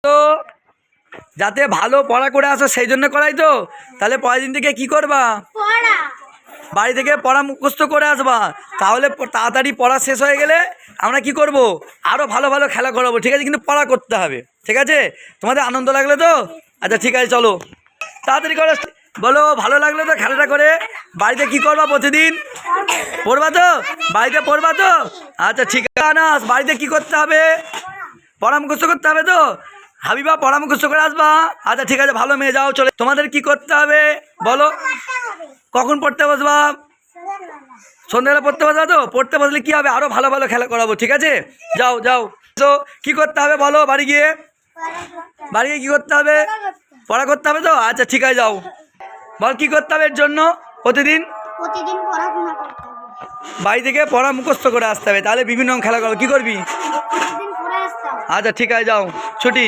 তো যাতে ভালো পড়া করে আসো সেই জন্য করাই তো। তাহলে পরের দিন থেকে কি করবা? বাড়ি থেকে পড়া মুখস্থ করে আসবা। তাহলে তাড়াতাড়ি পড়া শেষ হয়ে গেলে আমরা কি করব, আরও ভালো ভালো খেলা করাবো, ঠিক আছে? কিন্তু পড়া করতে হবে, ঠিক আছে? তোমাদের আনন্দ লাগলো তো? আচ্ছা ঠিক আছে, চলো তাড়াতাড়ি করো। বলো ভালো লাগলো তো খেলাটা করে? বাড়িতে কি করবা প্রতিদিন? পড়বা তো? বাড়িতে পড়বা তো? আচ্ছা ঠিক আছে। আনাস, বাড়িতে কি করতে হবে? পড়া মুখস্থ করতে হবে তো? হাবিবা, পড়া মুখস্থ করে আসবা। আচ্ছা ঠিক আছে, ভালো মেয়ে, যাও চলে। তোমাদের কি করতে হবে বলো? কখন পড়তে বসবা? সন্ধ্যাবেলা পড়তে বসবা তো? পড়তে বসলে কি হবে, আরও ভালো ভালো খেলা করাবো, ঠিক আছে? যাও যাও। তো কি করতে হবে বলো? বাড়ি গিয়ে কি করতে হবে? পড়া করতে হবে তো? আচ্ছা ঠিক আছে, যাও। বল কি করতে হবে এর জন্য? প্রতিদিন পড়াশোনা করতে হবে, বাড়ি থেকে পড়া মুখস্থ করে আসতে হবে, তাহলে বিভিন্ন খেলা করবো। কি করবি? প্রতিদিন পড়ে আসতে হবে। আচ্ছা ঠিক আছে, যাও, ছুটি।